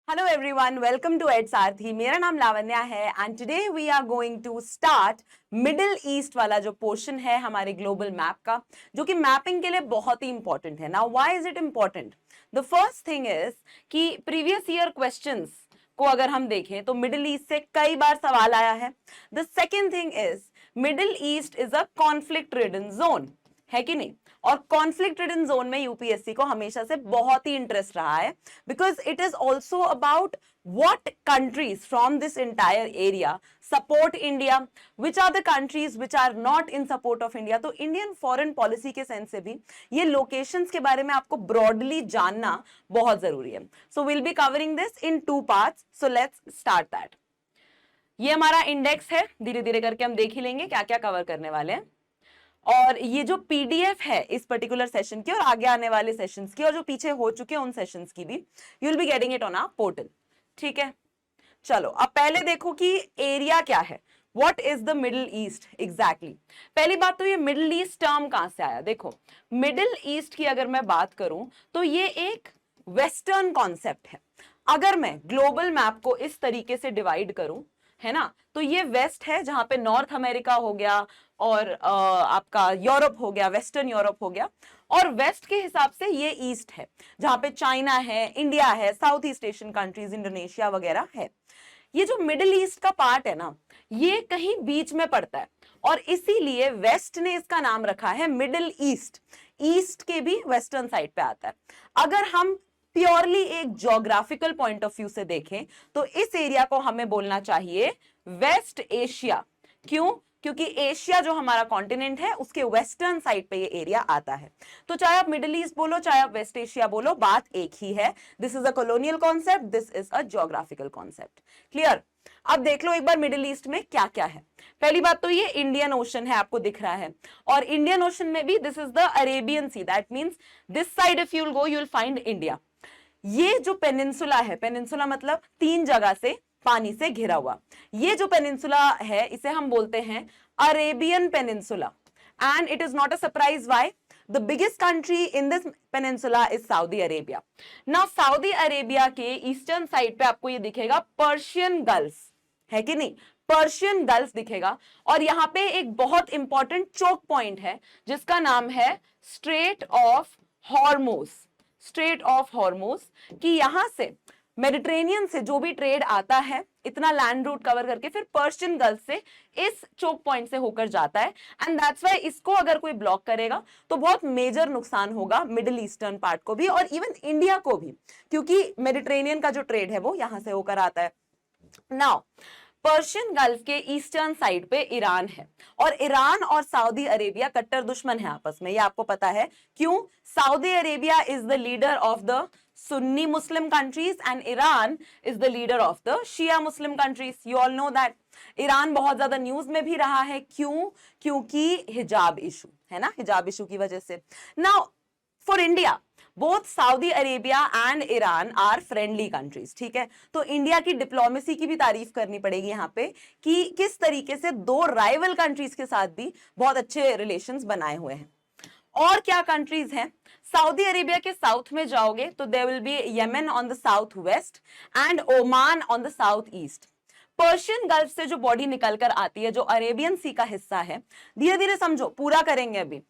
Hello everyone, welcome to ed Sarathi. मेरा नाम लावण्या है and today we are going to start Middle East वाला जो पोर्शन है हमारे ग्लोबल मैप का, जो कि मैपिंग के लिए बहुत ही इंपॉर्टेंट है। Now why is it important? The first thing is कि प्रीवियस ईयर क्वेश्चंस को अगर हम देखें तो मिडिल ईस्ट से कई बार सवाल आया है। The second thing is middle east is a conflict ridden zone, है कि नहीं? और कॉन्फ्लिक्ट रिडन जोन में यूपीएससी को हमेशा से बहुत ही इंटरेस्ट रहा है, because it is also about what countries from this entire area support India, which are the countries which are not in support of India। तो इंडियन फॉरेन पॉलिसी के sense से भी ये लोकेशंस के बारे में आपको ब्रॉडली जानना बहुत जरूरी है। So will be covering this in 2 parts, so let's start that. ये हमारा इंडेक्स है, धीरे धीरे करके हम देख ही लेंगे क्या क्या कवर करने वाले हैं। और ये जो पीडीएफ है इस पर्टिकुलर सेशन की और आगे आने वाले सेशंस की और जो पीछे हो चुके हैं उन सेशंस की भी, you will be getting it on our portal. ठीक है, चलो अब पहले देखो कि एरिया क्या है। What is the middle east exactly? पहली बात तो ये मिडिल ईस्ट टर्म कहां से आया? देखो, मिडिल ईस्ट की अगर मैं बात करूं तो ये एक वेस्टर्न कॉन्सेप्ट है। अगर मैं ग्लोबल मैप को इस तरीके से डिवाइड करूं, है ना, तो ये वेस्ट है जहां पे नॉर्थ अमेरिका हो गया और आपका यूरोप हो गया, वेस्टर्न यूरोप हो गया। और वेस्ट के हिसाब से ये ईस्ट है जहां पे चाइना है, इंडिया है, south east Asian countries, Indonesia वगैरह है। ये जो मिडिल ईस्ट का पार्ट है ना, ये कहीं बीच में पड़ता है और इसीलिए वेस्ट ने इसका नाम रखा है मिडिल ईस्ट। ईस्ट के भी वेस्टर्न साइड पे आता है। अगर हम प्योरली एक ज्योग्राफिकल पॉइंट ऑफ व्यू से देखें तो इस एरिया को हमें बोलना चाहिए वेस्ट एशिया। क्यों? क्योंकि एशिया जो हमारा कॉन्टिनेंट है उसके वेस्टर्न साइड पे ये एरिया आता है। तो चाहे आप मिडिल ईस्ट बोलो चाहे आप वेस्ट एशिया बोलो, बात एक ही है। This is a colonial concept, this is a geographical concept. Clear? अब देख लो एक बार मिडिल ईस्ट में क्या क्या है। पहली बात तो ये इंडियन ओशन है, आपको दिख रहा है, और इंडियन ओशन में भी this is the Arabian Sea. That means this side if you will go you will find India. ये जो पेनिनसुला है, पेनिनसुला मतलब 3 जगह से पानी से घिरा हुआ, ये जो पेनिनसुला है इसे हम बोलते हैं Arabian peninsula. And it is not a surprise why the biggest country in this peninsula is Saudi Arabia. Now Saudi Arabia के ईस्टर्न साइड पे आपको ये दिखेगा पर्शियन गल्फ, है कि नहीं? पर्शियन गल्फ दिखेगा और यहां पे एक बहुत इंपॉर्टेंट चोक पॉइंट है जिसका नाम है straight of Hormuz. Straight of Hormuz कि यहां से मेडिटेरेनियन से जो भी ट्रेड आता है इतना लैंड रूट कवर करके फिर पर्शियन गल्फ से इस चोक पॉइंट से होकर जाता है। एंड दैट्स व्हाई इसको अगर कोई ब्लॉक करेगा तो बहुत मेजर नुकसान होगा मिडिल ईस्टर्न पार्ट को भी और इवन इंडिया को भी, क्योंकि मेडिटेरेनियन का जो ट्रेड है वो यहां से होकर आता है। नाउ पर्शियन गल्फ के ईस्टर्न साइड पे ईरान है और ईरान और सऊदी अरेबिया कट्टर दुश्मन है आपस में, ये आपको पता है। क्यों? Saudi Arabia is the leader of the Sunni Muslim countries and Iran is the leader of the Shia Muslim countries. You all know that. Iran बहुत ज्यादा न्यूज में भी रहा है। क्यों? क्योंकि हिजाब इशू, है ना, हिजाब इशू की वजह से। Now for India both Saudi Arabia and Iran are friendly countries. ठीक है, तो इंडिया की डिप्लोमेसी की भी तारीफ करनी पड़ेगी यहाँ पे कि किस तरीके से 2 राइवल कंट्रीज के साथ भी बहुत अच्छे रिलेशंस बनाए हुए हैं। और क्या कंट्रीज हैं? सऊदी अरेबिया के साउथ में जाओगे तो there will be Yemen on the south west and Oman on the south east. Persian Gulf से जो बॉडी निकलकर आती है जो अरेबियन सी का हिस्सा है, धीरे धीरे समझो, पूरा करेंगे अभी।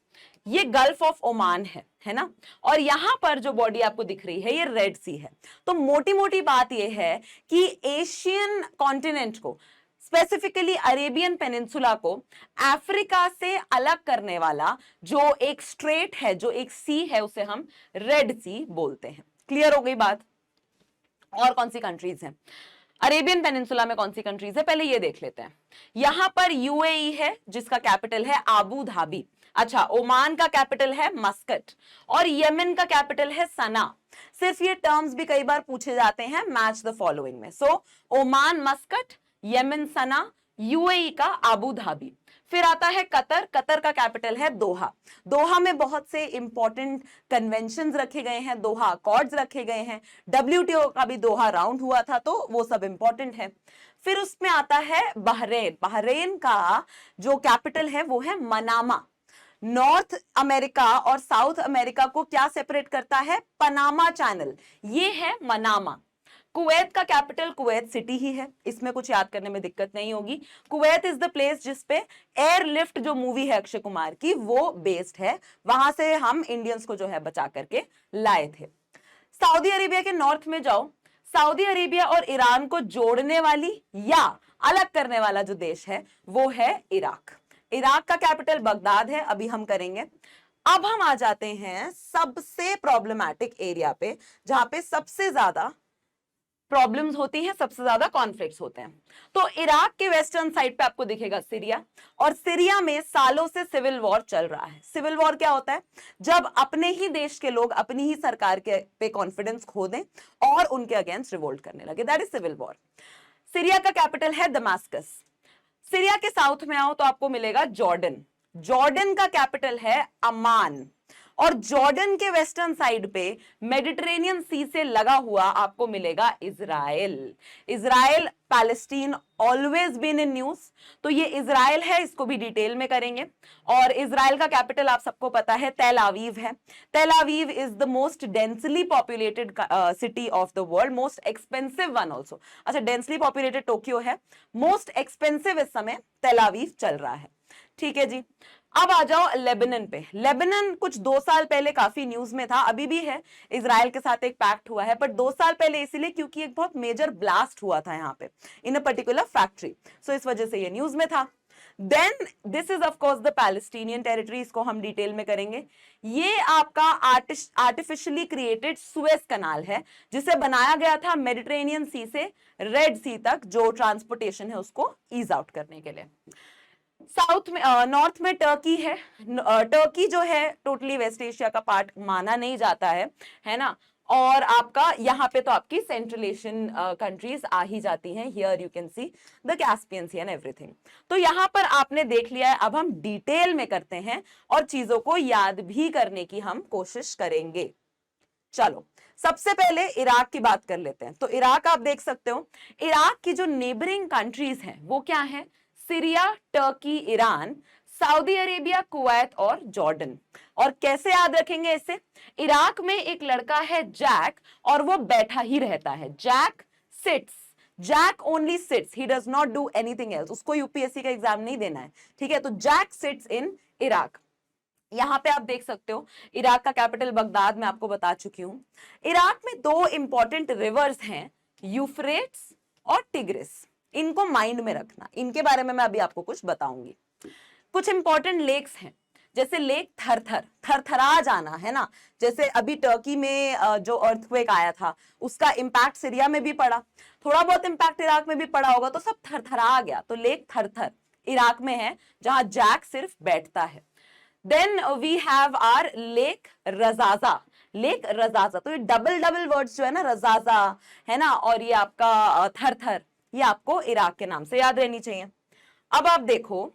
ये गल्फ ऑफ ओमान है ना, और यहां पर जो बॉडी आपको दिख रही है ये रेड सी है। तो मोटी मोटी बात ये है कि एशियन कॉन्टिनेंट को, स्पेसिफिकली अरेबियन पेनिनसुला को अफ्रीका से अलग करने वाला जो एक स्ट्रेट है, जो एक सी है, उसे हम रेड सी बोलते हैं। क्लियर हो गई बात? और कौन सी कंट्रीज हैं अरेबियन पेनिनसुला में? कौन सी कंट्रीज है पहले ये देख लेते हैं। यहां पर यूएई है जिसका कैपिटल है आबू धाबी। अच्छा, ओमान का कैपिटल है मस्कट और यमन का कैपिटल है सना। सिर्फ ये टर्म्स भी कई बार पूछे जाते हैं मैच द फॉलोइंग में। सो ओमान मस्कट, यमन सना, यूएई का आबू धाबी। फिर आता है कतर, कतर का कैपिटल है दोहा। दोहा में बहुत से इंपॉर्टेंट कन्वेंशंस रखे गए हैं, दोहा अकॉर्ड्स रखे गए हैं, डब्ल्यूटीओ का भी दोहा राउंड हुआ था, तो वो सब इंपॉर्टेंट है। फिर उसमें आता है बहरेन। बहरेन का जो कैपिटल है वो है मनामा। नॉर्थ अमेरिका और साउथ अमेरिका को क्या सेपरेट करता है? पनामा चैनल, ये है मनामा। कुवैत का कैपिटल कुवैत सिटी ही है, इसमें कुछ याद करने में दिक्कत नहीं होगी। कुवैत इज द प्लेस जिसपे एयरलिफ्ट जो मूवी है अक्षय कुमार की वो बेस्ड है, वहां से हम इंडियंस को जो है बचा करके लाए थे। सऊदी अरेबिया के नॉर्थ में जाओ, सऊदी अरेबिया और ईरान को जोड़ने वाली या अलग करने वाला जो देश है वो है इराक। इराक का कैपिटल बगदाद है, अभी हम करेंगे। अब हम आ जाते हैं सबसे प्रॉब्लमैटिक एरिया पे, जहां पे सबसे ज्यादा प्रॉब्लम्स होती हैं, सबसे ज्यादा कॉन्फ्लिक्ट्स होते हैं। तो इराक के वेस्टर्न साइड पे आपको दिखेगा सीरिया, और सीरिया में सालों से सिविल वॉर चल रहा है। सिविल वॉर क्या होता है? जब अपने ही देश के लोग अपनी ही सरकार के पे कॉन्फिडेंस खो दें और उनके अगेंस्ट रिवोल्ट करने लगे, that is civil war. Syria का कैपिटल है दमास्कस। सीरिया के साउथ में आओ तो आपको मिलेगा जॉर्डन। जॉर्डन का कैपिटल है अमान। और जॉर्डन के वेस्टर्न साइड पे मेडिटेरेनियन सी से लगा हुआ आपको मिलेगा Israel. Israel Palestine always been in news, तो ये इजराइल है, इसको भी डिटेल में करेंगे। और इजराइल का कैपिटल आप सबको पता है तेल अवीव है। तेल Aviv is the most densely populated city of the world, most expensive one also. अच्छा, डेंसली पॉपुलेटेड टोक्यो है, मोस्ट एक्सपेंसिव इस समय तेल अवीव चल रहा है। ठीक है जी। अब आ जाओ लेबनान पे। लेबनान कुछ 2 साल पहले काफी न्यूज में था, अभी भी है। इजराइल के साथ एक पैक्ट हुआ है, पर 2 साल पहले इसलिए क्योंकि एक बहुत मेजर ब्लास्ट हुआ था यहाँ पे इन अ पर्टिकुलर फैक्ट्री, सो इस वजह से ये न्यूज में था। Then this is of course the Palestinian territory, इसको हम डिटेल में करेंगे। ये आपका आर्टिफिशियली क्रिएटेड सुएज कनाल है, जिसे बनाया गया था मेडिटेरेनियन सी से रेड सी तक जो ट्रांसपोर्टेशन है उसको ईज आउट करने के लिए। साउथ में नॉर्थ में टर्की है। टर्की जो है टोटली वेस्ट एशिया का पार्ट माना नहीं जाता है ना। और आपका यहाँ पे तो आपकी सेंट्रल एशियन कंट्रीज आ ही जाती हैं। Here you can see the Caspian Sea and everything. तो यहाँ पर आपने देख लिया है, अब हम डिटेल में करते हैं और चीजों को याद भी करने की हम कोशिश करेंगे। चलो, सबसे पहले इराक की बात कर लेते हैं। तो इराक आप देख सकते हो, इराक की जो नेबरिंग कंट्रीज हैं वो क्या है? Syria, Turkey, Iran, Saudi Arabia, Kuwait और जॉर्डन। और कैसे याद रखेंगे इसे? इराक में एक लड़का है जैक, और वो बैठा ही रहता है। Jack sits, Jack only sits, he does not do anything else. उसको यूपीएससी का एग्जाम नहीं देना है, ठीक है? तो जैक सिट्स इन इराक। यहां पे आप देख सकते हो इराक का कैपिटल बगदाद, मैं आपको बता चुकी हूं। इराक में 2 इंपॉर्टेंट रिवर्स हैं, यूफ्रेट्स और टिग्रिस। इनको माइंड में रखना, इनके बारे में मैं अभी आपको कुछ बताऊंगी। कुछ इंपॉर्टेंट लेक्स हैं, जैसे लेक थरथर, थरथरा जाना, है ना। जैसे अभी टर्की में जो अर्थक्वेक आया था उसका इंपैक्ट सीरिया में भी पड़ा, थोड़ा बहुत इंपैक्ट इराक में भी पड़ा होगा, तो सब थरथरा गया। तो लेक थरथर इराक में है, जहां जैक सिर्फ बैठता है। Then we have our lake रजाजा। लेक रजाजा, तो ये डबल डबल वर्ड्स जो है ना, रजाजा है ना, और ये आपका थरथर, ये आपको इराक के नाम से याद रहनी चाहिए। अब आप देखो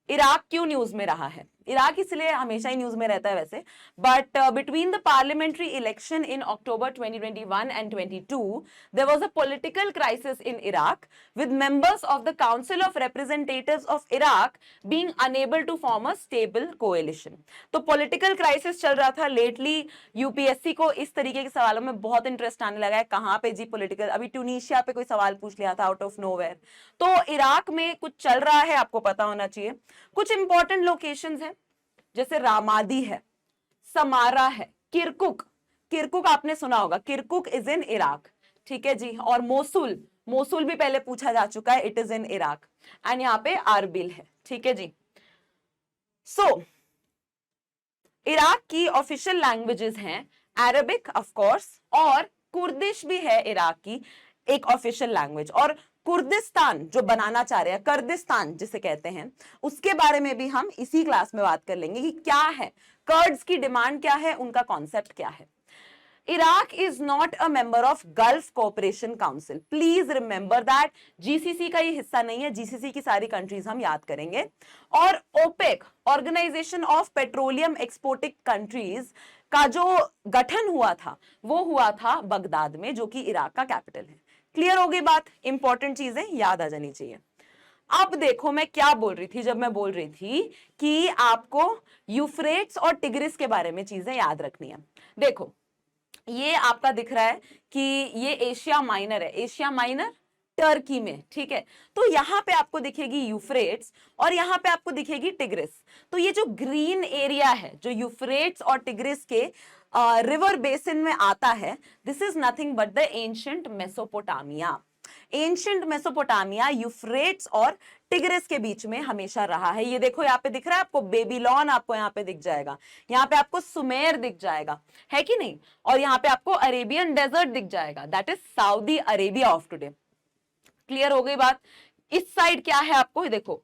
इराक क्यों न्यूज में रहा है। इराक इसलिए हमेशा ही न्यूज में रहता है वैसे, but between the parliamentary election in October 2021 and 22 there was a political crisis in Iraq with members of the Council of Representatives of Iraq being unable to form a stable coalition। तो political crisis चल रहा था lately. UPSC को इस तरीके के सवालों में बहुत इंटरेस्ट आने लगा है। कहां पे जी पॉलिटिकल, अभी ट्यूनीशिया पे कोई सवाल पूछ लिया था आउट ऑफ नोवेयर। तो इराक में कुछ चल रहा है, आपको पता होना चाहिए। कुछ इंपॉर्टेंट लोकेशंस हैं, जैसे रामादी है, समारा है, किरकुक, किरकुक आपने सुना होगा, किरकुक इज इन इराक, ठीक है जी। और मोसुल, मोसुल भी पहले पूछा जा चुका है, it is in Iraq. And यहाँ पे आरबिल है, ठीक है जी। सो इराक की ऑफिशियल लैंग्वेजेस हैं अरबिक ऑफ कोर्स, और कुर्दिश भी है इराक की एक ऑफिशियल लैंग्वेज। और कुर्दिस्तान जो बनाना चाह रहे हैं, कर्दिस्तान जिसे कहते हैं, उसके बारे में भी हम इसी क्लास में बात कर लेंगे कि क्या है कर्ड्स की डिमांड, क्या है उनका कॉन्सेप्ट, क्या है। Iraq is not a member of gulf cooperation council, please remember that. GCC का ये हिस्सा नहीं है, जीसीसी की सारी कंट्रीज हम याद करेंगे। और OPEC, organization of petroleum exporting countries, का जो गठन हुआ था वो हुआ था बगदाद में, जो कि इराक का कैपिटल है। क्लियर हो गई बात? इंपॉर्टेंट चीजें याद आ जानी चाहिए। अब देखो मैं क्या बोल रही थी जब मैं बोल रही थी कि आपको यूफ्रेट्स और टिग्रिस के बारे में चीजें याद रखनी है। देखो ये आपका दिख रहा है कि ये एशिया माइनर है, एशिया माइनर टर्की में, ठीक है। तो यहां पे आपको दिखेगी यूफ्रेट्स और यहां पे आपको दिखेगी टिग्रिस। तो ये जो ग्रीन एरिया है जो यूफ्रेट्स और टिग्रिस के रिवर बेसिन में आता है, this is nothing but the ancient Mesopotamia. Ancient Mesopotamia Euphrates और टिग्रिस के बीच में हमेशा रहा है। ये देखो यहाँ पे दिख रहा है आपको बेबीलोन, आपको यहाँ पे दिख जाएगा, यहाँ पे आपको सुमेर दिख जाएगा, है कि नहीं, और यहाँ पे आपको अरेबियन डेजर्ट दिख जाएगा, that is Saudi Arabia of today. Clear हो गई बात। इस साइड क्या है आपको देखो,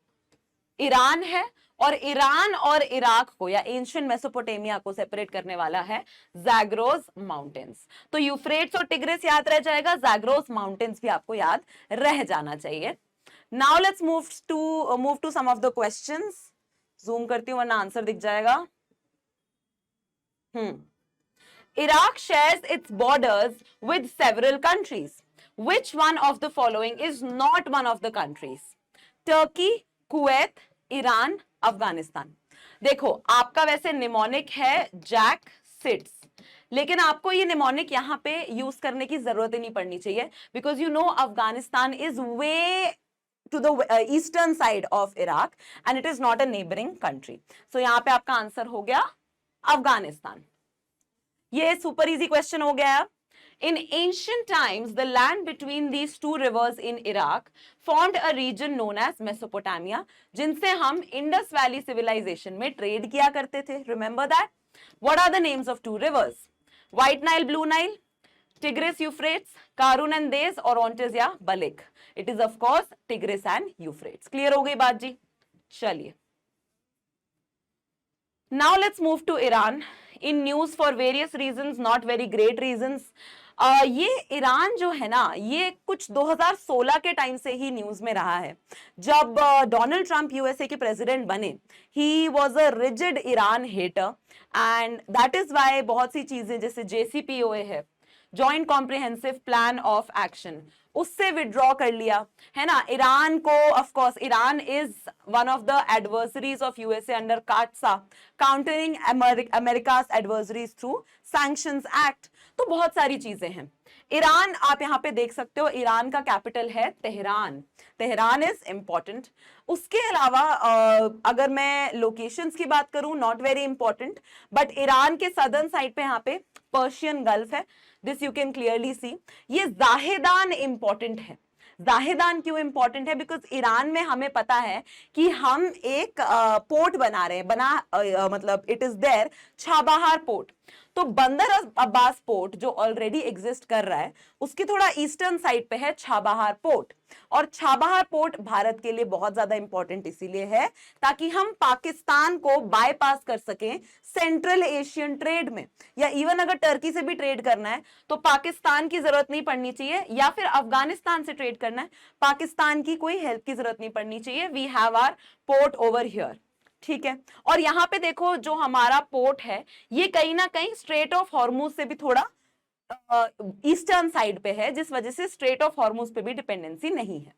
ईरान है, और ईरान और इराक को या एंशिएंट मेसोपोटामिया को सेपरेट करने वाला है ज़ैग्रोस माउंटेन्स। तो यूफ्रेट्स और टिग्रिस याद रह जाएगा, ज़ैग्रोस माउंटेन्स भी आपको याद रह जाना चाहिए। Now let's move to some of the questions. Zoom करती हूं वरना आंसर दिख जाएगा। Iraq shares its borders with several countries. Which one of the following is not one of the countries? Turkey, Kuwait, Iran, Afghanistan. देखो आपका वैसे mnemonic है Jack seats, लेकिन आपको ये निमोनिक यहां पे यूज करने की जरूरत ही नहीं पड़नी चाहिए, because you know Afghanistan is way to the eastern side of Iraq and it is not a neighboring country. So यहां पे आपका आंसर हो गया अफगानिस्तान। ये सुपर इजी क्वेश्चन हो गया। In ancient times, the land between these two rivers in Iraq formed a region known as Mesopotamia, जिनसे हम इंडस वैली सिविलाइजेशन में ट्रेड किया करते थे। Remember that? What are the names of two rivers? White Nile, Blue Nile, Tigris, Euphrates, Karun and Des, or Orontes या Balik? It is of course Tigris and Euphrates. Clear हो गई बात जी? चलिए। Now let's move to Iran. In news for various reasons, not very great reasons. ये Iran जो है ना, ये कुछ 2016 के टाइम से ही न्यूज में रहा है। जब डोनाल्ड ट्रंप यूएसए के प्रेसिडेंट बने, he was a rigid Iran hater and that is why बहुत सी चीजें जैसे JCPOA है, joint comprehensive plan of action, उससे विड्रॉ कर लिया है ना ईरान को। Of course Iran is one of the adversaries of USA under CAATSA, countering America's adversaries through sanctions act. तो बहुत सारी चीजें हैं। ईरान आप यहां पे देख सकते हो, ईरान का कैपिटल है तेहरान। Tehran is important. उसके अलावा अगर मैं लोकेशंस की बात करूं, not very important, but Iran के सदर्न साइड पे यहाँ पे पर्शियन गल्फ है, दिस यू कैन क्लियरली सी। ये जाहेदान इंपॉर्टेंट है। जाहेदान क्यों इंपॉर्टेंट है? बिकॉज ईरान में हमें पता है कि हम एक पोर्ट बना रहे हैं, मतलब it is there Chabahar port. तो बंदर अब्बास पोर्ट जो ऑलरेडी एग्जिस्ट कर रहा है, उसकी थोड़ा ईस्टर्न साइड पे है छाबहार पोर्ट। और छाबहार पोर्ट भारत के लिए बहुत ज्यादा इंपॉर्टेंट इसीलिए है ताकि हम पाकिस्तान को बाईपास कर सकें सेंट्रल एशियन ट्रेड में, या इवन अगर टर्की से भी ट्रेड करना है तो पाकिस्तान की जरूरत नहीं पड़नी चाहिए, या फिर अफगानिस्तान से ट्रेड करना है, पाकिस्तान की कोई हेल्प की जरूरत नहीं पड़नी चाहिए। We have our port over here, ठीक है। और यहां पे देखो जो हमारा पोर्ट है, ये कहीं ना कहीं स्ट्रेट ऑफ हॉर्मुज से भी थोड़ा ईस्टर्न साइड पे है, जिस वजह से स्ट्रेट ऑफ हॉर्मुज पे भी डिपेंडेंसी नहीं है।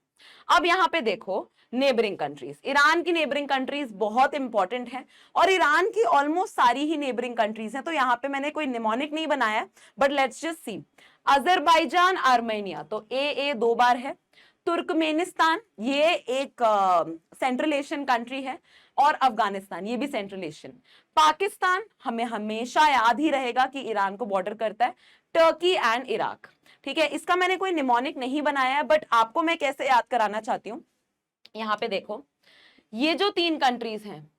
अब यहां पे देखो नेबरिंग कंट्रीज, ईरान की नेबरिंग कंट्रीज बहुत इंपॉर्टेंट है, और ईरान की ऑलमोस्ट सारी ही नेबरिंग कंट्रीज हैं। तो यहां पे मैंने कोई निमोनिक नहीं बनाया, but let's just see. Azerbaijan, Armenia, तो ए 2 बार है। तुर्कमेनिस्तान, ये एक सेंट्रल एशियन कंट्री है, और अफगानिस्तान, ये भी सेंट्रल एशियन। पाकिस्तान हमें हमेशा याद ही रहेगा कि ईरान को बॉर्डर करता है। टर्की एंड इराक, ठीक है। इसका मैंने कोई निमोनिक नहीं बनाया है, बट आपको मैं कैसे याद कराना चाहती हूं, यहां पे देखो, ये जो 3 कंट्रीज हैं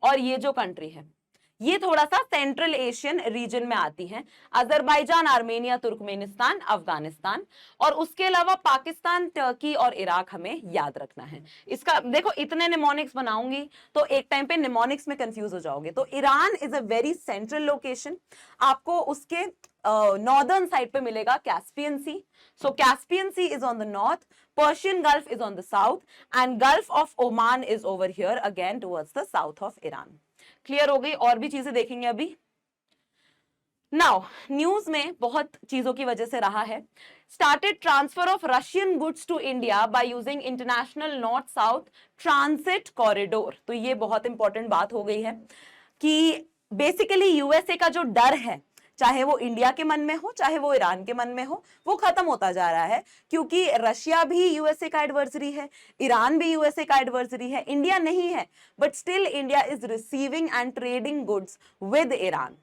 और ये जो कंट्री है, ये थोड़ा सा सेंट्रल एशियन रीजन में आती हैं। अजरबैजान, आर्मेनिया, तुर्कमेनिस्तान, अफगानिस्तान, और उसके अलावा पाकिस्तान, टर्की और इराक हमें याद रखना है। इसका देखो, इतने निमोनिक्स बनाऊंगी तो एक टाइम पे निमोनिक्स में कंफ्यूज हो जाओगे। तो Iran is a very central location. आपको उसके नॉर्दर्न साइड पे मिलेगा Caspian Sea. So Caspian C is on the north, Persian Gulf is on the south, and Gulf of Oman is over here again towards the south of Iran. Clear हो गई? और भी चीजें देखेंगे अभी। Now news में बहुत चीजों की वजह से रहा है। Started transfer of Russian goods to India by using International North South Transit Corridor. तो ये बहुत इंपॉर्टेंट बात हो गई है कि बेसिकली यूएसए का जो डर है चाहे वो इंडिया के मन में हो चाहे वो ईरान के मन में हो, वो खत्म होता जा रहा है, क्योंकि रशिया भी यूएसए का एडवर्सरी है, ईरान भी यूएसए का एडवर्सरी है, इंडिया नहीं है, but still India is receiving end trading goods with Iran.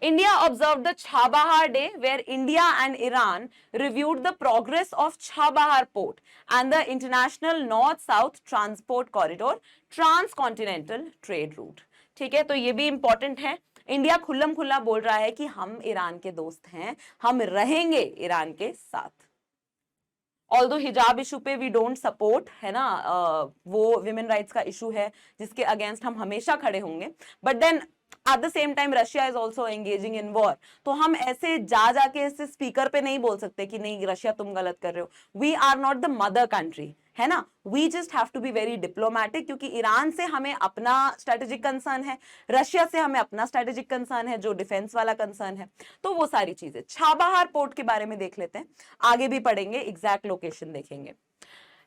India observed the Chabahar Day, where India and Iran reviewed the progress of Chabahar Port and the International North-South Transport Corridor Transcontinental Trade Route. ठीक है, तो ये भी important है. India खुल्लम खुल्ला बोल रहा है कि हम ईरान के दोस्त हैं, हम रहेंगे ईरान के साथ. ऑल्दो हिजाब इशू पे वी डोंट सपोर्ट, है ना, वो विमेन राइट्स का इशू है जिसके अगेंस्ट हम हमेशा खड़े होंगे, but then at the same time Russia is also engaging in war. तो हम ऐसे जाके ऐसे स्पीकर पे नहीं बोल सकते कि नहीं रशिया तुम गलत कर रहे हो. We are not the mother country, है ना. We just have to be very diplomatic, क्योंकि ईरान से हमें अपना स्ट्रेटेजिक कंसर्न है, रशिया से हमें अपना स्ट्रेटेजिक कंसर्न है जो डिफेंस वाला कंसर्न है. तो वो सारी चीजें. छाबहार पोर्ट के बारे में देख लेते हैं, आगे भी पढ़ेंगे, एग्जैक्ट लोकेशन देखेंगे.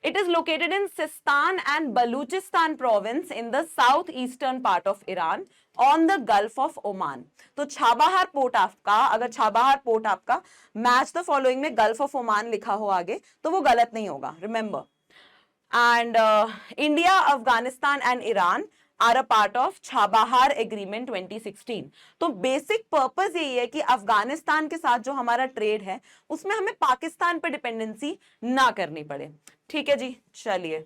It is located in Sistan and Baluchistan province in the southeastern part of Iran on the Gulf of Oman. तो छाबहार पोर्ट आपका, अगर छाबहार पोर्ट आपका मैच द फॉलोइंग में गल्फ ऑफ ओमान लिखा हो आगे तो वो गलत नहीं होगा, remember. And India, Afghanistan and Iran are a part of Chabahar agreement 2016. तो बेसिक पर्पस यही है कि अफगानिस्तान के साथ जो हमारा ट्रेड है उसमें हमें पाकिस्तान पर डिपेंडेंसी ना करनी पड़े. ठीक है जी, चलिए.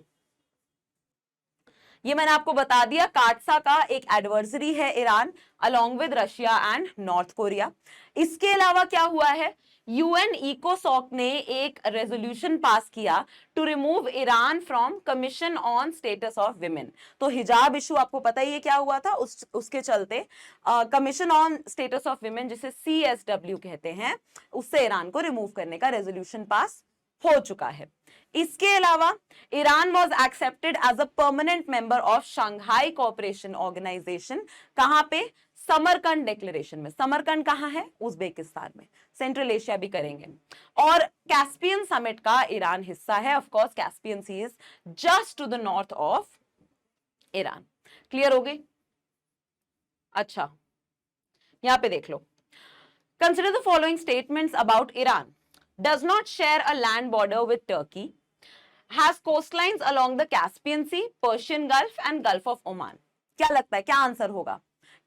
ये मैंने आपको बता दिया, काटसा का एक एडवर्सरी है Iran along with Russia and north Korea. इसके अलावा क्या हुआ है, यूएन इकोसॉक ने एक रेजोल्यूशन पास किया to remove Iran from commission on status of women. तो हिजाब इशू आपको पता ही है क्या हुआ था, उसके चलते commission on status of women जिसे CSW कहते हैं, उससे ईरान को रिमूव करने का रेजोल्यूशन पास हो चुका है. इसके अलावा Iran was accepted as a permanent member of Shanghai cooperation organization. कहां पे, समरकंद डिक्लेरेशन में. समरकंद कहां है, उज्बेकिस्तान में. सेंट्रल एशिया भी करेंगे. और कैस्पियन समिट का ईरान हिस्सा है. Of course Caspian C is just to the north of Iran. Clear हो गई. अच्छा, यहां पे देख लो. Consider the following statements about Iran. Does not share a land border with Turkey, has coastlines along the Caspian Sea, Persian Gulf and Gulf of Oman. क्या लगता है क्या आंसर होगा?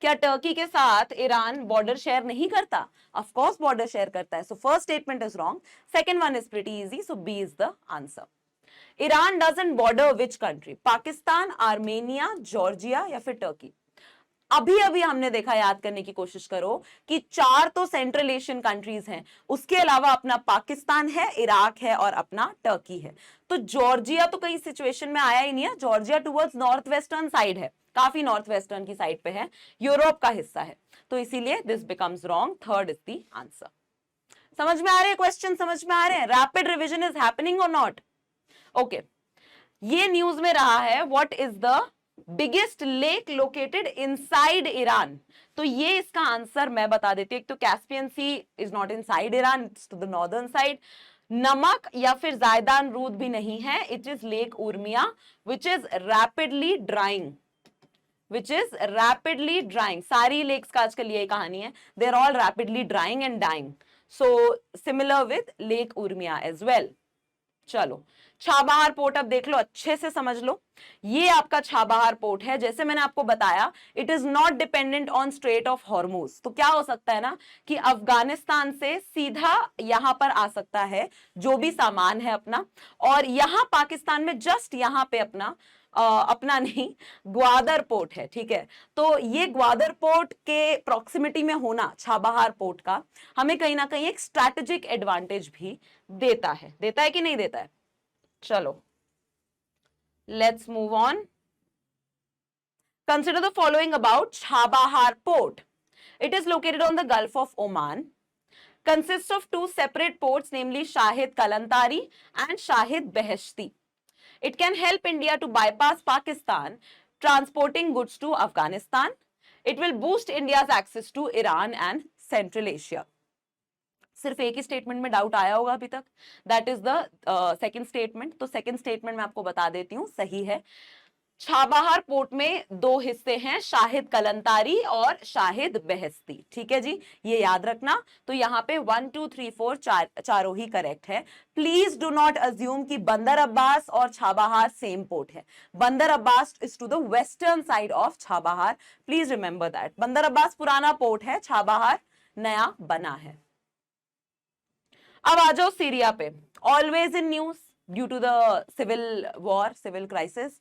क्या टर्की के साथ ईरान बॉर्डर शेयर नहीं करता? ऑफ कोर्स बॉर्डर शेयर करता है. So first statement is wrong. Second one is pretty easy, so B is the answer. Iran doesn't border which country? Pakistan, Armenia, Georgia या फिर टर्की? अभी अभी हमने देखा, याद करने की कोशिश करो, कि 4 तो सेंट्रल एशियन कंट्रीज हैं, उसके अलावा अपना पाकिस्तान है, इराक है और अपना टर्की है. तो जॉर्जिया तो कहीं सिचुएशन में आया ही नहीं है. Georgia towards north western side है, काफी नॉर्थ वेस्टर्न की साइड पे है, यूरोप का हिस्सा है. तो इसीलिए this becomes wrong. Third is the answer. समझ में आ रहे हैं क्वेश्चन, समझ में आ रहे हैं? रैपिड रिविजन इज हैपनिंग और नॉट? ओके, ये न्यूज में रहा है what is the biggest lake located inside Iran. तो ये इसका आंसर मैं बता देती हूँ. एक तो Caspian C is not inside Iran, it's to the northern side. नमक या फिर जायदान रूद भी नहीं है, it is lake Urmia which is rapidly drying. सारी लेक्स का आजकल ये कहानी है, they are all rapidly drying and dying. So similar with lake Urmia as well. चलो, छाबहार पोर्ट अब देख लो, अच्छे से समझ लो. ये आपका छाबहार पोर्ट है. जैसे मैंने आपको बताया, it is not dependent on straight of Hormuz. तो क्या हो सकता है ना कि अफगानिस्तान से सीधा यहां पर आ सकता है जो भी सामान है अपना, और यहां पाकिस्तान में जस्ट यहां पे अपना नहीं, ग्वादर पोर्ट है. ठीक है, तो ये ग्वादर पोर्ट के प्रॉक्सिमिटी में होना छाबहार पोर्ट का हमें कहीं ना कहीं एक स्ट्रैटेजिक एडवांटेज भी देता है. देता है कि नहीं देता है? चलो, let's move on. Consider the following about Chabahar Port. It is located on the Gulf of Oman. Consists of 2 separate ports, namely Shahid Kalantari and Shahid Beheshti. It can help India to bypass Pakistan, transporting goods to Afghanistan. It will boost India's access to Iran and Central Asia. सिर्फ एक ही statement में doubt आया होगा अभी तक, that is the second statement. तो second statement मैं आपको बता देती हूँ, सही है. छाबाहार पोर्ट में दो हिस्से हैं, शाहिद कलंतारी और शाहिद बेहस्ती। ठीक है जी, ये याद रखना। तो यहाँ पे 1 2 3 4 चारों ही करेक्ट है। प्लीज डू नॉट अज्यूम कि बंदर अब्बास और छाबाहार सेम पोर्ट है। Bandar Abbas is to the western side of Chabahar, please remember that. Bandar Abbas पुराना पोर्ट है, छाबाहार नया बना है। अब आ जाओ सीरिया पे। Always in news due to the civil war, civil crisis,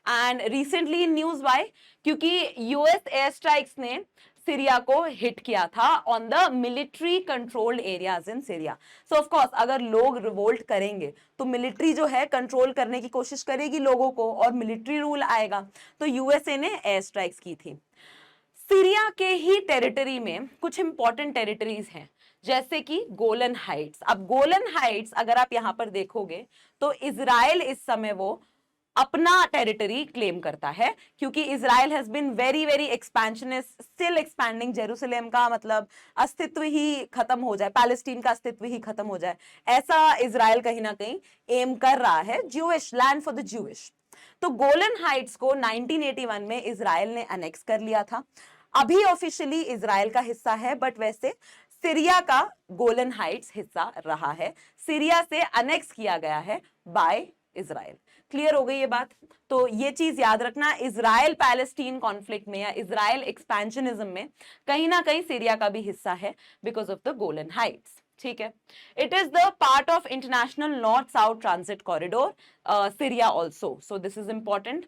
and recently in news why, क्योंकि US air strikes ने सीरिया को हिट किया था on the military controlled areas in Syria. So of course अगर लोग revolt करेंगे तो military जो है कंट्रोल करने की कोशिश करेगी लोगों को, और मिलिट्री रूल आएगा। तो यूएसए ने एयर स्ट्राइक्स की थी। सीरिया के ही टेरिटरी में कुछ इंपॉर्टेंट टेरिटरीज हैं, जैसे कि गोलन हाइट्स। अब गोलन हाइट्स अगर आप यहां पर देखोगे तो इजराइल इस समय वो अपना टेरिटरी क्लेम करता है, क्योंकि Israel has been very very expansionist, still expanding. Jerusalem का मतलब अस्तित्व ही खत्म हो जाए, पैलेस्टीन का अस्तित्व ही खत्म हो जाए, ऐसा इजराइल कहीं ना कहीं एम कर रहा है। Jewish land for the Jewish. तो गोलन हाइट्स को 1981 में इजराइल ने अनेक्स कर लिया था। अभी ऑफिशियली इजराइल का हिस्सा है, बट वैसे सीरिया का गोलन हाइट्स हिस्सा रहा है। सीरिया से अनेक्स किया गया है बाय इजराइल। क्लियर हो गई ये बात? तो ये चीज याद रखना, इजराइल पैलेस्टीन कॉन्फ्लिक्ट में या इजराइल एक्सपेंशनिज्म में कहीं ना कहीं सीरिया का भी हिस्सा है because of the Golan Heights. ठीक है, it is the part of international North South Transit corridor Syria also, so this is important.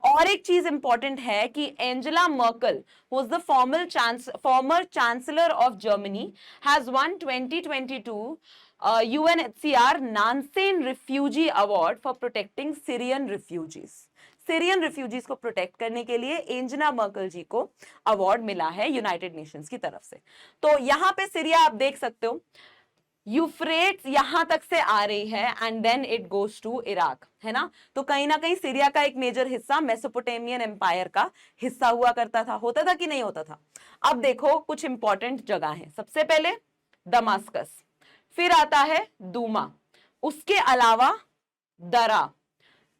और एक चीज इंपॉर्टेंट है कि Angela Merkel was the former chancellor of Germany has won 2022 UNHCR Nansen Refugee Award for protecting Syrian refugees. Syrian refugees को protect करने के लिए Angela Merkel जी को अवार्ड मिला है यूनाइटेड नेशंस की तरफ से। तो यहां पे सीरिया आप देख सकते हो, यूफ्रेट्स यहां तक से आ रही है and then it goes to Iraq, है ना। तो कहीं ना कहीं सीरिया का एक मेजर हिस्सा मेसोपोटामियन एम्पायर का हिस्सा हुआ करता था। होता था कि नहीं होता था? अब देखो कुछ इंपॉर्टेंट जगह है। सबसे पहले दमास्कस, फिर आता है दूमा, उसके अलावा दरा।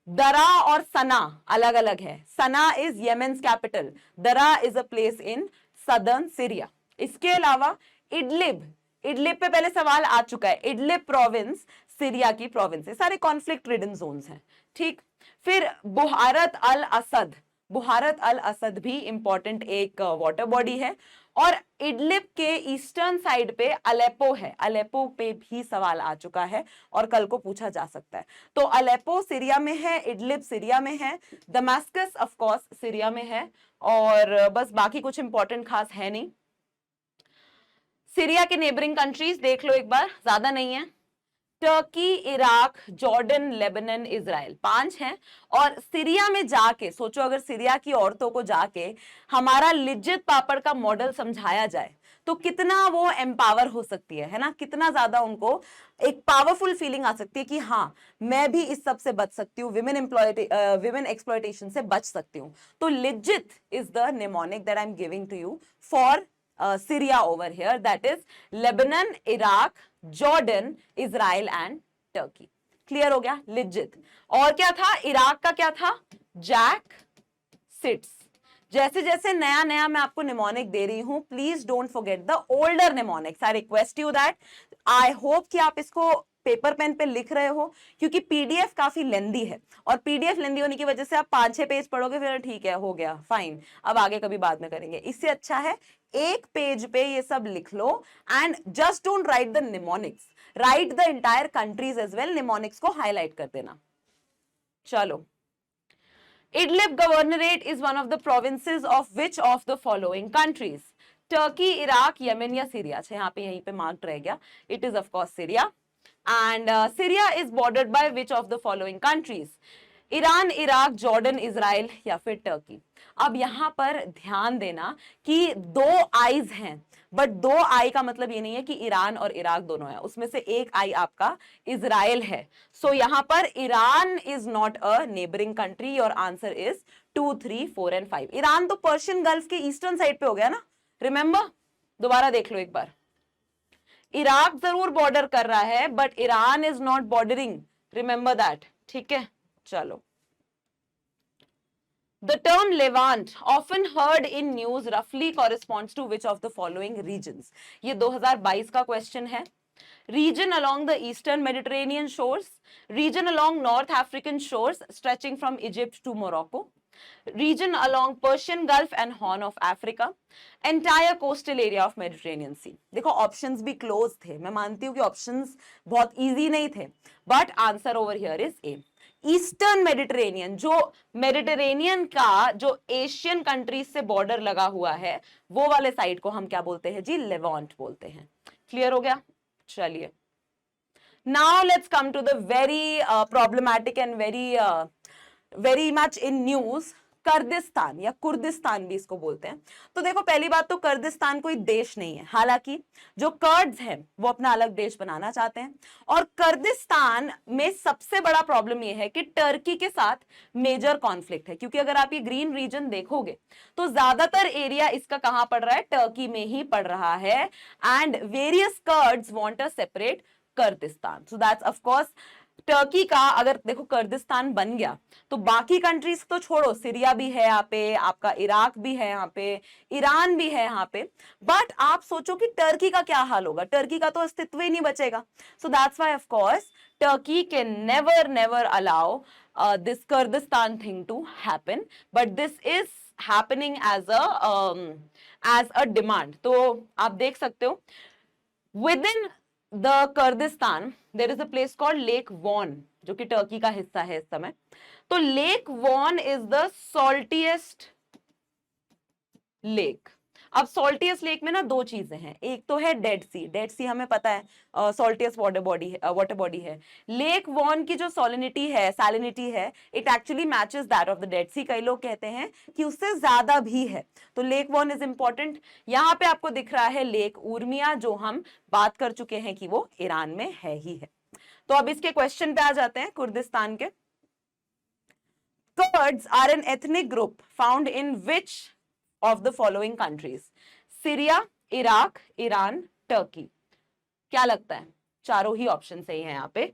दरा और सना अलग अलग है। सना इज येमेन्स कैपिटल, दरा is a place in southern Syria. इसके अलावा इडलिब, इडलिब पे पहले सवाल आ चुका है। इडलिब प्रोविंस सीरिया की प्रोविंस है, सारे कॉन्फ्लिक्ट रिडन जोन्स हैं। ठीक, फिर बुहारत अल असद, बुहारत अल असद भी इंपॉर्टेंट एक वाटर बॉडी है। और इडलिब के ईस्टर्न साइड पे अलेपो है, अलेपो पे भी सवाल आ चुका है और कल को पूछा जा सकता है। तो अलेपो सीरिया में है, इडलिब सीरिया में है, दमास्कस ऑफ कोर्स सीरिया में है, और बस बाकी कुछ इंपॉर्टेंट खास है नहीं। सीरिया के नेबरिंग कंट्रीज देख लो एक बार, ज्यादा नहीं है। Turkey, Iraq, Jordan, Lebanon, Israel, 5 हैं। और सीरिया में जाके सोचो, अगर सीरिया की औरतों को जाके हमारा लिज्जत पापड़ का मॉडल समझाया जाए तो कितना वो एम्पावर हो सकती है ना, कितना ज्यादा उनको एक पावरफुल फीलिंग आ सकती है कि हाँ मैं भी इस सब से बच सकती हूँ, विमेन एक्सप्लॉयटेशन से बच सकती हूँ। तो Lijjat is the mnemonic that I am giving to you for Syria over here, that is Lebanon, Iraq, Jordan, Israel and Turkey. Clear हो गया? लिजित। और क्या था? इराक का क्या था? Jack sits. जैसे जैसे नया नया मैं आपको निमोनिक दे रही हूं, please don't forget the older mnemonics. I request you that, I hope कि आप इसको पेपर पेन पे लिख रहे हो, क्योंकि पीडीएफ काफी लेंदी है, और पीडीएफ लेंदी होने की वजह से आप 5-6 पेज पढ़ोगे, फिर ठीक है हो गया फाइन, अब आगे कभी बाद में करेंगे। इससे अच्छा है एक पेज पे ये सब लिख लो, and just don't write the mnemonics, write the entire countries as well, mnemonics को हाईलाइट कर देना। चलो, Idlib Governorate is one of the provinces of which of the following countries? Turkey, Iraq, Yemen या सीरिया? अच्छा यहाँ पे यहीं पे मार्क्ड रह गया, it is of course Syria. And Syria is bordered by which of the following countries? Iran, Iraq, Jordan, Israel या फिर टर्की? अब यहां पर ध्यान देना कि 2 आईज हैं, बट 2 आई का मतलब ये नहीं है कि ईरान और इराक दोनों है, उसमें से एक आई आपका इजराइल है। सो यहां पर Iran is not a neighbouring country, your answer is 2, 3, 4 and 5। Iran तो पर्शियन गल्फ के ईस्टर्न साइड पे हो गया ना, रिमेंबर? दोबारा देख लो एक बार, इराक जरूर बॉर्डर कर रहा है but Iran is not bordering, remember that. ठीक है, चलो The term Levant, often heard in news, roughly corresponds to which of the following regions? ये 2022 का क्वेश्चन है. Region along the eastern Mediterranean shores, region along North African shores stretching from Egypt to Morocco, region along Persian Gulf and Horn of Africa, entire coastal area of Mediterranean Sea. देखो options भी close थे, मैं मानती हूँ कि options बहुत easy नहीं थे, but answer over here is a. Eastern Mediterranean, जो मेडिटेरेनियन का जो एशियन कंट्रीज से बॉर्डर लगा हुआ है, वो वाले साइड को हम क्या बोलते हैं जी? लेवांट बोलते हैं. क्लियर हो गया? चलिए, now let's come to the very problematic and very much in news, Kurdistan या कुर्दिस्तान भी इसको बोलते हैं. तो देखो, पहली बात तो कर्दिस्तान कोई देश नहीं है, हालांकि जो कर्ड्स हैं वो अपना अलग देश बनाना चाहते हैं. और कर्दिस्तान में सबसे बड़ा प्रॉब्लम ये है कि टर्की के साथ मेजर कॉन्फ्लिक्ट है, क्योंकि अगर आप ये ग्रीन रीजन देखोगे तो ज्यादातर एरिया इसका कहां पड़ रहा है? टर्की में ही पड़ रहा है. And various Kurds want a separate Kurdistan. So that's of course Turkey का. अगर देखो कर्दिस्तान बन गया तो बाकी कंट्रीज तो छोड़ो, सीरिया भी है यहाँ पे, आपका इराक भी है यहाँ पे, ईरान भी है यहाँ पे, बट आप सोचो कि टर्की का क्या हाल होगा? टर्की का तो अस्तित्व ही नहीं बचेगा. So that's why of course Turkey can never allow this Kurdistan thing to happen, but this is happening as a demand. तो आप देख सकते हो with the Kurdistan there is a place called Lake Van, जो कि Turkey का हिस्सा है इस समय. तो Lake Van is the saltiest lake. अब सॉल्टियस लेक में ना दो चीजें हैं, एक तो है डेड सी. डेड सी हमें पता है सॉल्टियस वाटर बॉडी है. लेक वॉन की जो सैलिनिटी है, it actually matches that of the Dead Sea. कई लोग कहते हैं कि उससे ज्यादा भी है. तो लेक वॉन इज इंपॉर्टेंट. यहाँ पे आपको दिख रहा है लेक उर्मिया, जो हम बात कर चुके हैं कि वो ईरान में है ही है. तो अब इसके क्वेश्चन पे आ जाते हैं कुर्दिस्तान के. Kurds are an ethnic group found in which of the following countries? Syria, Iraq, Iran, Turkey. क्या लगता है? चारों ही ऑप्शन सही हैं यहाँ पे.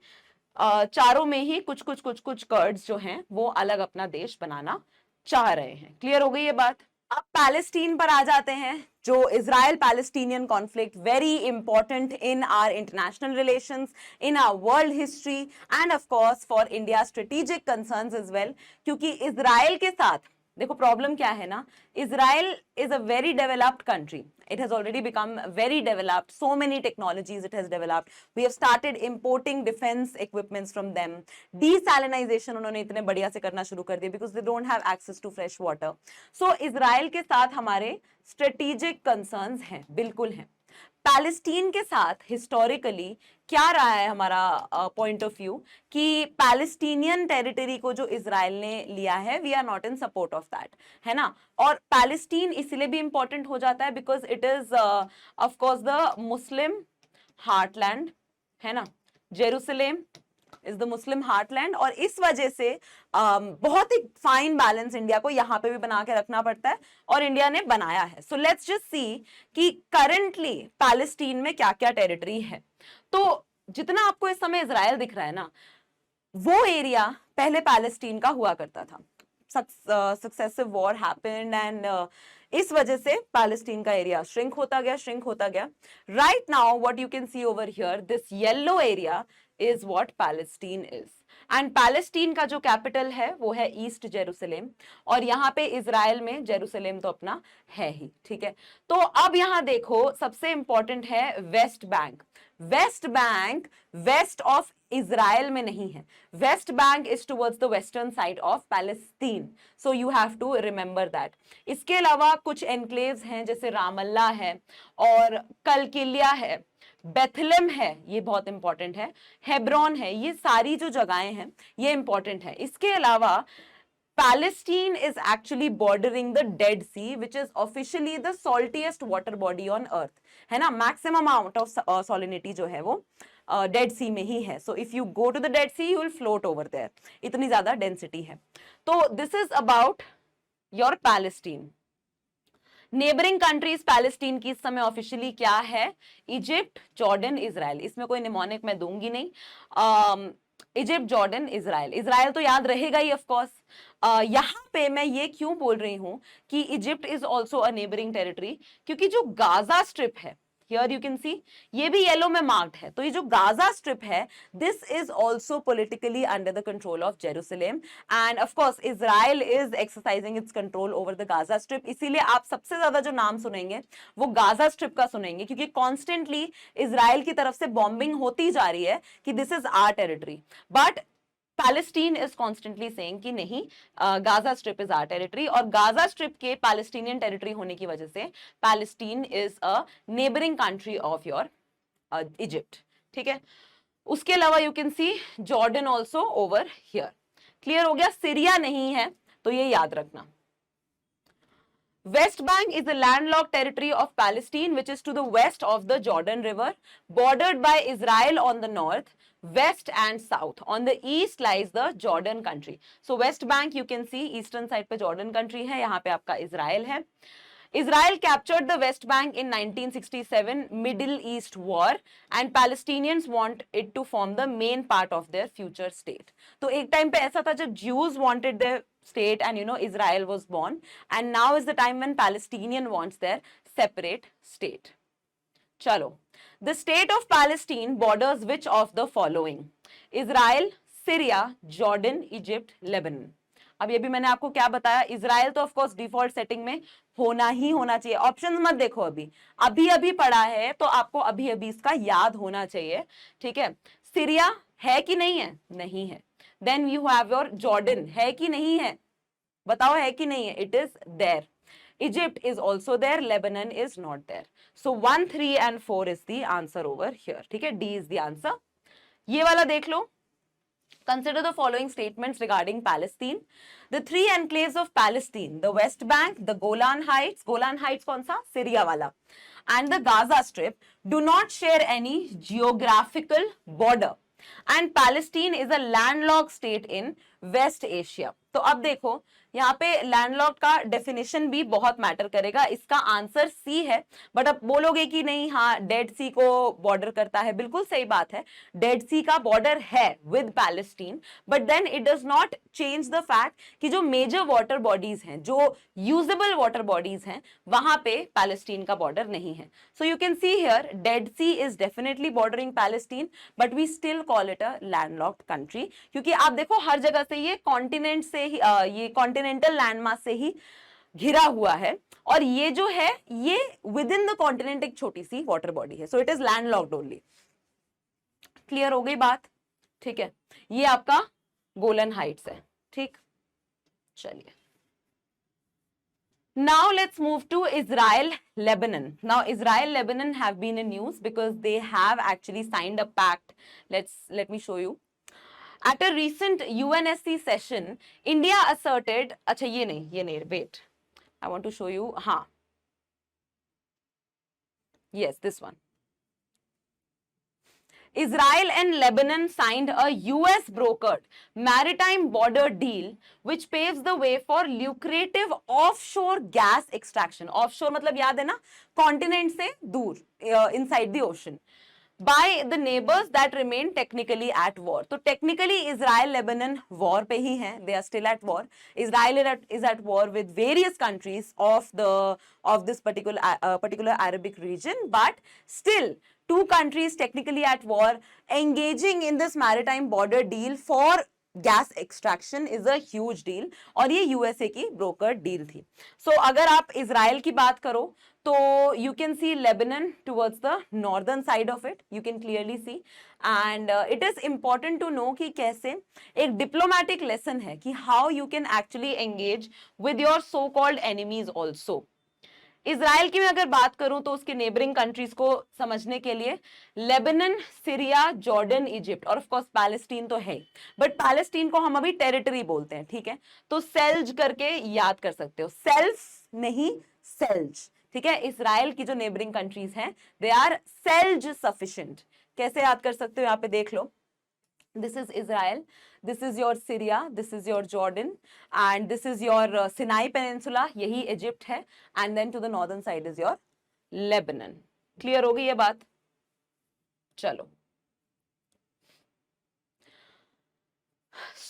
चारों में ही कुछ कर्ड्स जो हैं वो अलग अपना देश बनाना चाह रहे हैं. क्लियर हो गई ये बात? अब पैलेस्टीन पर आ जाते हैं. जो Israel Palestinian conflict, very important in our international relations, in our world history and of course for India strategic concerns as well. क्योंकि इजराइल के साथ देखो प्रॉब्लम क्या है ना, Israel is a very developed country. It has already become very developed. So many technologies it has developed. We have started importing defense equipments from them. Desalinization उन्होंने इतने बढ़िया से करना शुरू कर दिया because they don't have access to fresh water. So Israel के साथ हमारे strategic concerns हैं, बिल्कुल हैं. पैलेस्टीन के साथ हिस्टोरिकली क्या रहा है हमारा पॉइंट ऑफ व्यू कि पैलेस्टीनियन टेरिटरी को जो इजराइल ने लिया है, we are not in support of that, है ना. और पैलेस्टीन इसलिए भी इंपॉर्टेंट हो जाता है because it is of course the Muslim heartland, है ना. Jerusalem is the Muslim heartland, और इस वजह से बहुत ही फाइन बैलेंस इंडिया को यहाँ पे भी बना के रखना पड़ता है, और इंडिया ने बनाया है. सो लेट्स जस्ट सी कि करंटली पैलेस्टीन में क्या क्या टेरिटरी है. तो जितना आपको इस समय इजराइल दिख रहा है ना, वो एरिया पहले पैलेस्टीन का हुआ करता था. सक्सेसिव वॉर हैपेंड एंड इस वजह से पैलेस्टीन का एरिया श्रिंक होता गया. Right now what you can C over here, this yellow area is what Palestine is. And Palestine का जो कैपिटल है वो है ईस्ट जेरूसलेम, और यहाँ पे इजराइल में जेरूसलेम तो अपना है ही. ठीक है, तो अब यहाँ देखो सबसे इंपॉर्टेंट है West Bank. West Bank west of Israel में नहीं है. West Bank is towards the western side of Palestine, so you have to remember that. इसके अलावा कुछ एनक्लेव्स हैं, जैसे रामल्ला है और कलकिलिया है, बेथलेम है, ये बहुत इंपॉर्टेंट है, हेब्रोन है. ये सारी जो जगहें हैं ये इंपॉर्टेंट है. इसके अलावा Palestine is actually bordering the Dead Sea, which is officially the saltiest water body on earth, है ना. मैक्सिमम अमाउंट ऑफ सॉलिनिटी जो है वो डेड सी में ही है. So if you go to the Dead Sea you will float over there, इतनी ज्यादा डेंसिटी है. तो this is about your Palestine. Neighbouring countries Palestine की इस समय ऑफिशियली क्या है? Egypt, Jordan, Israel. इसमें कोई निमोनिक मैं दूंगी नहीं. Egypt, Jordan, Israel. इजराइल तो याद रहेगा ही ऑफ कोर्स। यहां पे मैं ये क्यों बोल रही हूं कि Egypt is also a neighbouring territory, क्योंकि जो गाजा स्ट्रिप है, हियर यू कैन सी, ये भी येलो में मार्क्ड है, तो ये जो गाजा स्ट्रिप है, this is also politically under the control of Jerusalem, and of course Israel is exercising it's control over the Gaza strip. इसीलिए आप सबसे ज्यादा जो नाम सुनेंगे वो गाजा स्ट्रिप का सुनेंगे, क्योंकि कॉन्स्टेंटली इजराइल की तरफ से बॉम्बिंग होती जा रही है कि this is our territory, but Palestine is constantly saying कि नहीं, Gaza Strip is our territory, और गाजा स्ट्रिप के पैलेस्टीनियन टेरिटरी होने की वजह से Palestine is a neighbouring country of your Egypt. ठीक है, उसके अलावा you can see Jordan also over here. Clear हो गया? सीरिया नहीं है तो ये याद रखना। West Bank is a landlocked territory of Palestine which is to the west of the Jordan River, bordered by Israel on the north, west and south. On the east lies the Jordan country. So West Bank you can see eastern side पे Jordan country है, यहाँ पे आपका Israel है। Israel captured the West Bank in 1967 Middle East War and Palestinians want it to form the main part of their future state. तो एक time पे ऐसा था जब Jews wanted their state and you know Israel was born, and now is the time when Palestinian wants their separate state. चलो, the state of Palestine borders which of the following? Israel, Syria, Jordan, Egypt, Lebanon. अब ये भी मैंने आपको क्या बताया, Israel तो of course default setting में होना ही होना चाहिए। ऑप्शंस मत देखो, अभी अभी अभी पढ़ा है तो आपको अभी अभी इसका याद होना चाहिए। ठीक है, सीरिया है कि नहीं है? नहीं है। Then you have your Jordan, है कि नहीं है? बताओ है कि नहीं है? It is there. Egypt is also there, Lebanon is not there. So 1, 3 and 4 is the answer over here. ठीक है, D is the answer. ये वाला देख लो। Consider the following statements regarding Palestine. The three enclaves of Palestine, the West Bank, the Golan Heights कौन सा? Syria वाला, and the Gaza Strip do not share any geographical border. And Palestine is a landlocked state in West Asia. तो अब देखो यहाँ पे landlocked का definition भी बहुत मैटर करेगा। इसका आंसर सी है, बट अब बोलोगे कि नहीं, हाँ डेड सी को बॉर्डर करता है, बिल्कुल सही बात है, डेड सी का बॉर्डर है with Palestine, but then it does not change the fact कि जो मेजर वाटर बॉडीज हैं, जो यूजेबल वाटर बॉडीज हैं, वहां पे पैलेस्टीन का बॉर्डर नहीं है। So you can see here Dead Sea is definitely bordering Palestine, but we still call it a landlocked country, क्योंकि आप देखो हर जगह से ये कॉन्टिनेंट से ही ये कॉन्टिनेंटल लैंडमास से ही घिरा हुआ है, और ये जो है ये विद इन द कॉन्टिनेंट एक छोटी सी वाटर बॉडी है। So it is landlocked only. Clear हो गई बात? ठीक है, ये आपका गोलन हाइट्स है। ठीक, चलिए now let's move to Israel, Lebanon. Now Israel, Lebanon have been in news because they have actually signed a pact. Let me show you. At a recent UNSC session, India asserted, अच्छा ये नहीं, wait, I want to show you, हाँ, yes, this one. Israel and Lebanon signed a US brokered maritime border deal which paves the way for lucrative offshore gas extraction. Offshore मतलब याद है ना, continent से दूर, inside the ocean, by the neighbors that remain technically at war. तो technically Israel Lebanon war पे ही हैं, they are still at war. Israel is at war with various countries of this particular Arabic region, but still two countries technically at war engaging in this maritime border deal for gas extraction is a huge deal, और ये USA की broker deal थी। सो अगर आप Israel की बात करो तो you can see Lebanon towards the northern side of it, you can clearly see, and it is important to know कि कैसे एक डिप्लोमैटिक लेसन है कि how you can actually engage with your so called enemies also. Israel की मैं अगर बात करूं तो उसके नेबरिंग कंट्रीज को समझने के लिए लेबनन, सीरिया, जॉर्डन, इजिप्ट और ऑफ कोर्स पैलेस्टीन तो है, बट पैलेस्टीन को हम अभी टेरिटरी बोलते हैं। ठीक है, तो सेल्ज करके याद कर सकते हो, सेल्फ नहीं सेल्ज। ठीक है, इजराइल की जो नेबरिंग कंट्रीज हैं दे आर सेल्ज सफिशिएंट। कैसे याद कर सकते हो, यहाँ पे देख लो, this is Israel, this is your Syria, this is your Jordan, and this is your Sinai Peninsula, यही इजिप्ट है, and then to the northern side is your Lebanon. Clear हो गई ये बात? चलो,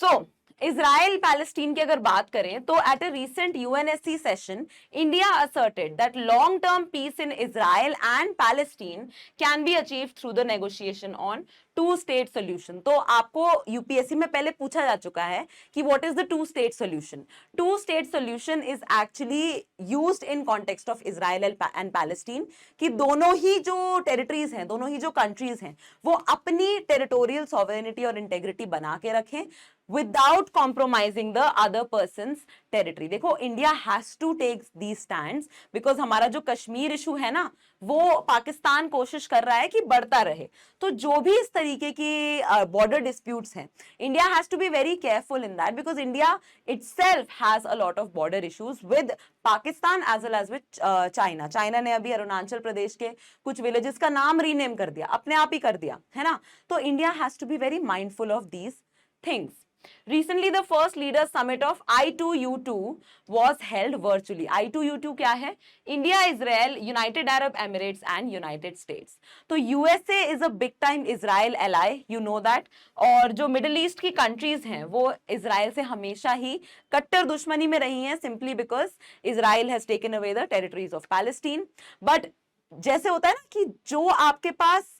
सो इजराइल पैलेस्टीन की अगर बात करें तो at a recent UNSC session India asserted that long term peace in Israel and Palestine can be achieve through the negotiation on two state solution. तो आपको यूपीएससी में पहले पूछा जा चुका है कि what is the two state solution. Two state solution is actually used in context of Israel and Palestine कि दोनों ही जो टेरिटरीज हैं, दोनों ही जो कंट्रीज हैं, वो अपनी टेरिटोरियल सॉवरेनिटी और इंटेग्रिटी बना के रखें without compromising the other person's territory। देखो India has to take these stands because हमारा जो कश्मीर इशू है ना, वो पाकिस्तान कोशिश कर रहा है कि बढ़ता रहे। तो जो भी इस तरीके की बॉर्डर डिस्प्यूट्स हैं, India has to be very careful in that because India itself has a lot of border issues with Pakistan as well as with China. China ने अभी अरुणाचल प्रदेश के कुछ विलेजेस का नाम रीनेम कर दिया, अपने आप ही कर दिया, है ना। तो India has to be very mindful of these things। Recently, the first leaders summit of I2U2 was held virtually। I2U2 क्या है? India, Israel, United Arab Emirates and United States। तो USA is a big time Israel ally, you know that। और जो middle east की countries हैं वो Israel से हमेशा ही कट्टर दुश्मनी में रही हैं, simply because Israel has taken away the territories of Palestine। But जैसे होता है ना कि जो आपके पास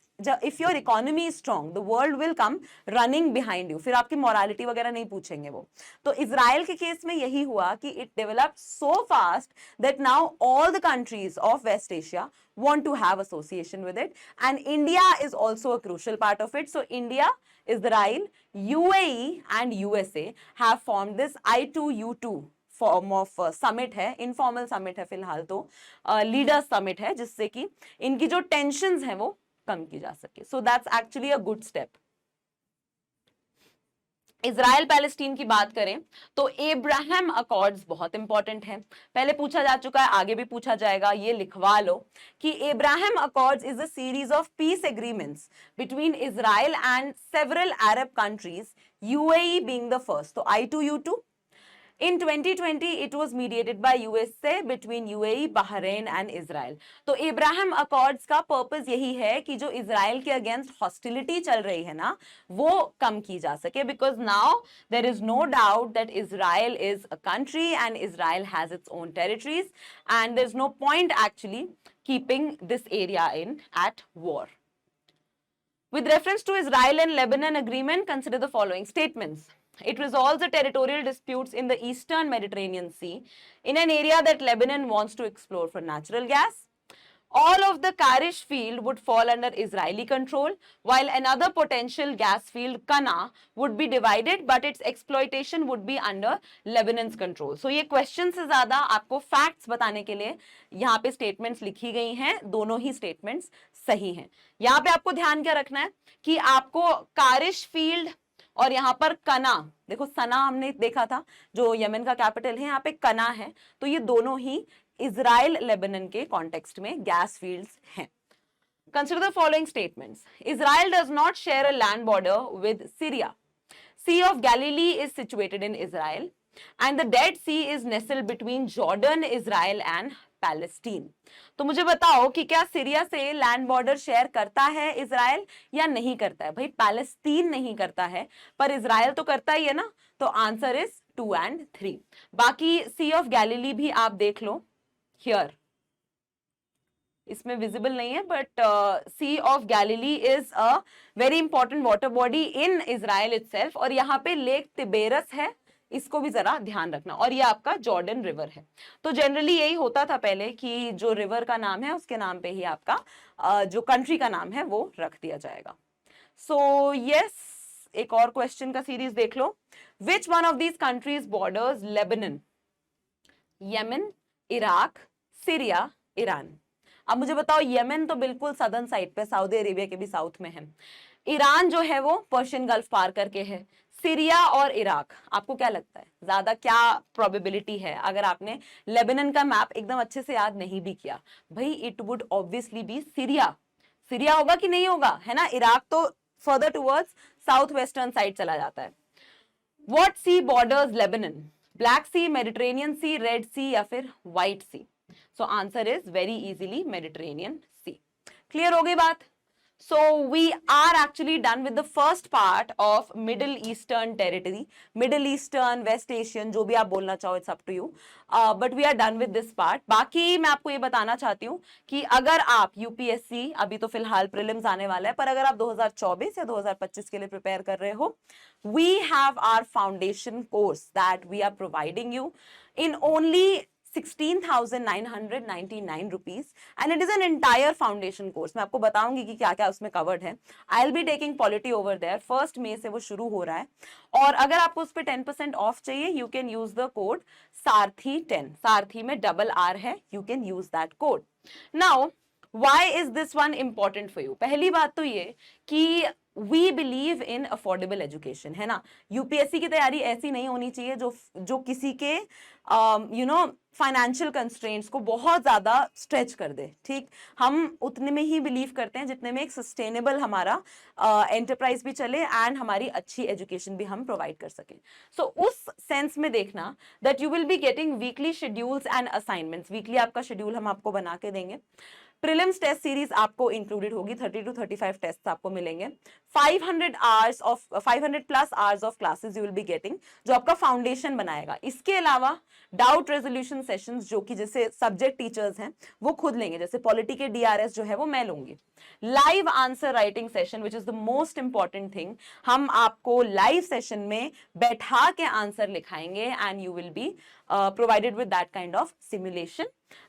if your economy is strong the world will come running behind you, फिर आपकी मोरालिटी वगैरह नहीं पूछेंगे वो। तो इजराइल के केस में यही हुआ कि it developed so fast that now all the countries of West Asia want to have association with it and India is also a crucial part of it। So India, Israel, UAE and USA have formed this I2U2 form of summit है, informal summit है फिलहाल, तो leaders summit है जिससे कि इनकी जो tensions हैं वो कम की जा सके। So that's actually a good step. Israel Palestine की बात करें तो एब्राहम अकॉर्ड्स बहुत इंपॉर्टेंट है, पहले पूछा जा चुका है, आगे भी पूछा जाएगा, ये लिखवा लो कि Abraham accords is a series of peace agreements between Israel and several Arab countries, UAE being the first. तो I2U2 In 2020, it was mediated by USA between UAE, Bahrain and Israel। तो इब्राहिम अकॉर्ड्स का purpose यही है कि जो Israel के against hostility चल रही है ना, वो कम की जा सके, because now there is no doubt that Israel is a country and Israel has its own territories and there is no point actually keeping this area in at war. With reference to Israel and Lebanon agreement, consider the following statements। It resolves the territorial disputes in the eastern Mediterranean Sea in an area that Lebanon wants to explore for natural gas। All of the Karish field would fall under Israeli control, while another potential gas field, Kana, would be divided, but its exploitation would be under Lebanon's control। So ये question से ज्यादा आपको facts बताने के लिए यहाँ पे statements लिखी गई हैं, दोनों ही स्टेटमेंट्स सही हैं। यहाँ पे आपको ध्यान क्या रखना है कि आपको कारिश फील्ड और यहाँ पर कना, देखो सना हमने देखा था जो यमन का कैपिटल है, यहाँ पे कना है, तो ये दोनों ही इजराइल लेबनान के कॉन्टेक्स्ट में गैस फील्ड्स हैं। Consider the following statements। Israel does not share a land border with Syria। Sea of Galilee is situated in Israel and the Dead Sea is nestled between Jordan, Israel and Palestine. तो मुझे बताओ कि क्या Syria से land border share करता है Israel या नहीं करता है? भाई पैलेस्टीन नहीं करता है पर इजराइल तो करता ही है ना, तो आंसर इज 2 and 3। बाकी सी ऑफ गैलीली भी आप देख लो, हियर इसमें विजिबल नहीं है, but Sea of Galilee is a very important water body in Israel itself, और यहाँ पे लेक तिबेरस है, इसको भी जरा ध्यान रखना, और ये आपका जॉर्डन रिवर है। तो जनरली यही होता था पहले कि जो रिवर का नाम है उसके नाम पे ही आपका जो कंट्री का नाम है वो रख दिया जाएगा। सो यस, एक और क्वेश्चन का सीरीज देख लो। Which one of these countries borders Lebanon? Yemen, Iraq, Syria, Iran. अब मुझे बताओ, यमन तो बिल्कुल सदर्न साइड पे, सऊदी अरेबिया के भी साउथ में है। ईरान जो है वो पर्शियन गल्फ पार करके है। सीरिया और इराक, आपको क्या लगता है ज्यादा क्या प्रोबेबिलिटी है? अगर आपने लेबनान का मैप एकदम अच्छे से याद नहीं भी किया, भाई it would obviously be Syria. Syria होगा कि नहीं होगा, है ना। इराक तो further towards south western side चला जाता है। What sea borders Lebanon? Black sea, Mediterranean sea, red sea या फिर white sea? So answer is very easily Mediterranean sea. Clear हो गई बात? So we are actually done with the first part of Middle Eastern territory. Middle Eastern, West Asian, जो भी आप बोलना चाहो, it's up to you. But we are done with this part. बाकी मैं आपको ये बताना चाहती हूँ कि अगर आप यूपीएससी, अभी तो फिलहाल प्रीलिम्स आने वाला है, पर अगर आप 2024 या 2025 के लिए प्रिपेयर कर रहे हो, we have our foundation course that we are providing you in only 16,999 rupees and it is an entire foundation course. मैं आपको बताऊंगी कि क्या क्या उसमें कवर्ड है. I'll be taking polity over there. 1st May से वो शुरू हो रहा है और अगर आपको उस पर 10% ऑफ चाहिए, you can use the code SARTHI10. सारथी में डबल R है, you can use that code. Now, why is this one important for you? पहली बात तो ये कि we believe in affordable education, है ना. यूपीएससी की तैयारी ऐसी नहीं होनी चाहिए जो किसी के फाइनेंशियल कंस्ट्रेंट्स को बहुत ज्यादा स्ट्रेच कर दे. ठीक, हम उतने में ही बिलीव करते हैं जितने में एक सस्टेनेबल हमारा एंटरप्राइज भी चले एंड हमारी अच्छी एजुकेशन भी हम प्रोवाइड कर सकें. सो उस सेंस में देखना that you will be getting weekly schedules and assignments. Weekly आपका शेड्यूल हम आपको बना के देंगे. प्रीलिम्स टेस्ट सीरीज आपको इंक्लूडेड होगी, 30 to 35 टेस्ट आपको मिलेंगे. 500 plus hours of classes you will be getting, जो आपका फाउंडेशन बनाएगा. इसके अलावा डाउट रेजोल्यूशन सेशंस जो कि जैसे सब्जेक्ट टीचर्स हैं वो खुद लेंगे, जैसे पॉलिटी के डीआरएस जो है वो मैं लूंगी. Live answer writing session which is the most important thing, हम आपको लाइव सेशन में बैठा के आंसर लिखाएंगे and you will be provided with that kind of simulation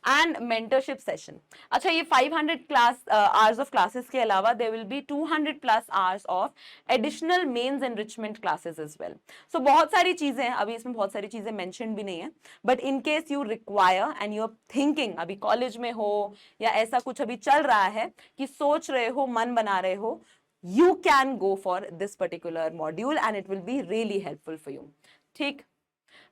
and mentorship session. अच्छा, ये 500 क्लास आवर्स ऑफ क्लासेस के अलावा there will be 200 plus hours of additional mains enrichment classes as well. So बहुत सारी चीजें हैं, अभी इसमें बहुत सारी चीजें मेंशन भी नहीं है, but in case you require and you are thinking, अभी कॉलेज में हो या ऐसा कुछ अभी चल रहा है कि सोच रहे हो, मन बना रहे हो, you can go for this particular module and it will be really helpful for you. ठीक,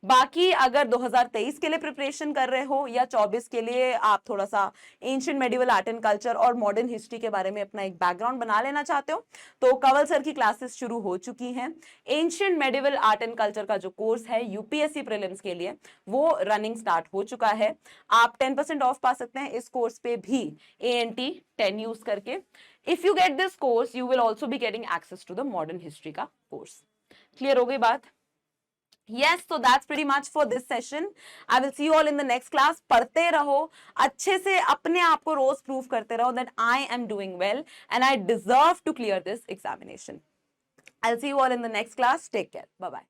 बाकी अगर 2023 के लिए प्रिपरेशन कर रहे हो या 24 के लिए आप थोड़ा सा ancient medieval art and culture और मॉडर्न हिस्ट्री के बारे में अपना एक बैकग्राउंड बना लेना चाहते हो, तो कंवल सर की क्लासेस शुरू हो चुकी हैं. Ancient medieval art and culture का जो कोर्स है यूपीएससी प्रीलिम्स के लिए वो रनिंग स्टार्ट हो चुका है. आप 10% ऑफ पा सकते हैं इस कोर्स पे भी ANT 10 यूज करके. If you get this course, you will also be getting access to the modern history का course. Clear हो गई बात? Yes, so that's pretty much for this session. I will see you all in the next class. पढ़ते रहो, अच्छे से अपने आप को रोज प्रूव करते रहो that I am doing well and I deserve to clear this examination. I'll see you all in the next class. Take care. Bye bye.